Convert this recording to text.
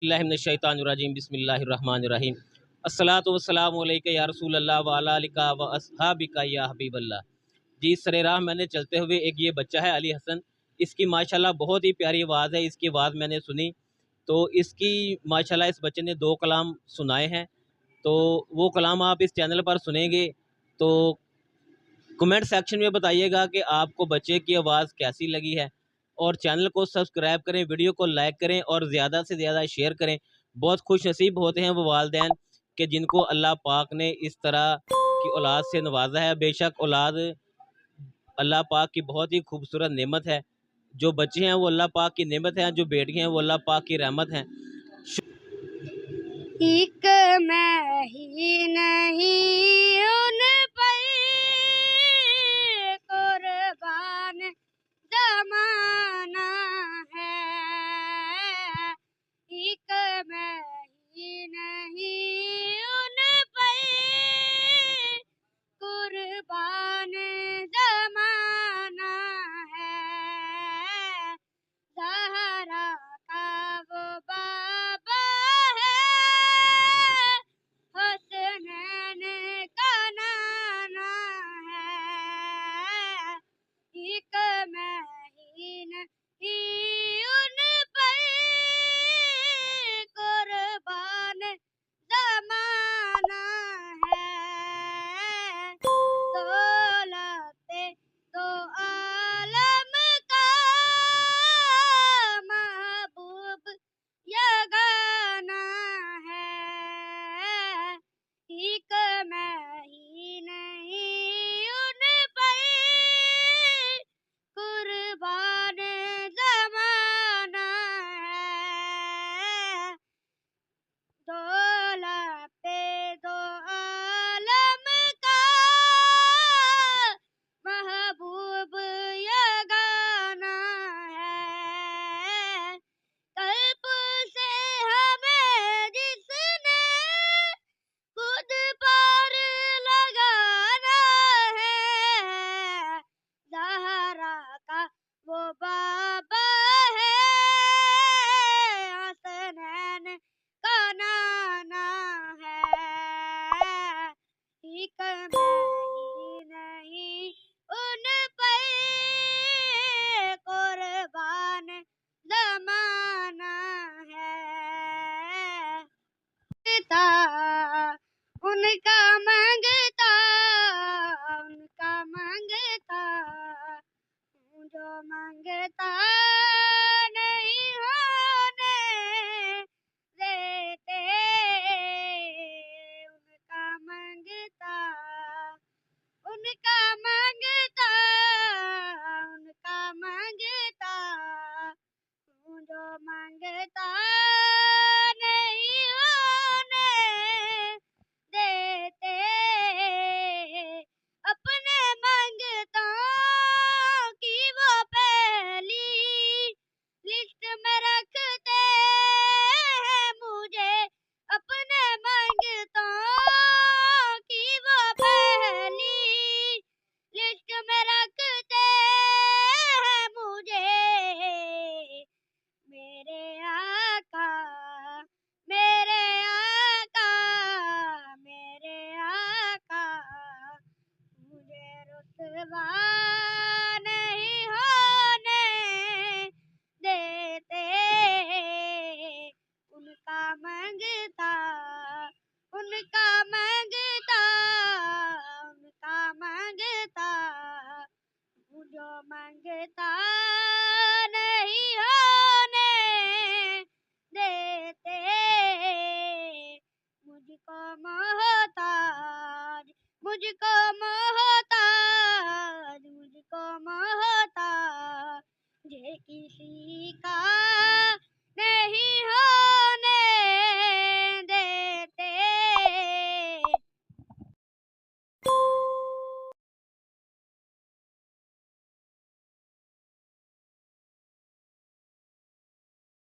बिस्मिल्लाहिर्रहमानिर्रहीम बिस्मिल्लाहिर्रहमानिर्रहीम अस्सलातु वस्सलामु अलैका या रसूल अल्लाह व अला आलिका व अस्हाबिका या हबीब अल्लाह। जी सरे राह मैंने चलते हुए एक ये बच्चा है अली हसन, इसकी माशाल्लाह बहुत ही प्यारी आवाज़ है। इसकी आवाज़ मैंने सुनी तो इसकी माशाल्लाह इस बच्चे ने 2 कलाम सुनाए हैं, तो वो कलाम आप इस चैनल पर सुनेंगे तो कमेंट सेक्शन में बताइएगा कि आपको बच्चे की आवाज़ कैसी लगी है। और चैनल को सब्सक्राइब करें, वीडियो को लाइक करें और ज़्यादा से ज़्यादा शेयर करें। बहुत खुश नसीब होते हैं वो वालिदैन कि जिनको अल्लाह पाक ने इस तरह की औलाद से नवाजा है। बेशक औलाद अल्लाह पाक की बहुत ही खूबसूरत नेमत है। जो बच्चे हैं वो अल्लाह पाक की नेमत हैं, जो बेटियां हैं वो अल्लाह पाक की रहमत हैं। एक मैं ही नहीं उन पर कुर्बान जमाना है। एक मैं ही नहीं उन पर कुर्बान जमाना है। ज़हरा का वो बाबा है, हसनैन का नाना है। एक मैं ही नहीं उन पर कुर्बान जमाना है। दौलत दो आलम का महबूब यगाना है। एक मैं ही नहीं उन पर कुर्बान जमाना है। दौलत दो आलम का महबूब यगाना है। कल्ब से हमें जिसने खुद पर लगाना है। ज़हरा का वो बाबा है, हसनैन का नाना है। एक मैं ही नहीं उन पर कुर्बान जमाना है। मांगता उनका मांगता, उनका मांगता जो मांगता नहीं होने देते। उनका मांगता, उनका मांगता, उनका मांगता जो मांगता नहीं होने देते। अपने मांगतों की वो पहली लिस्ट में रखते हैं मुझे। अपने मांगतों की वो पहली लिस्ट में रखते हैं मुझे। मेरे आका, मेरे आका, मेरे आका मुझे रुसवा नहीं होने देते। उनका मांगता, उनका मांगता,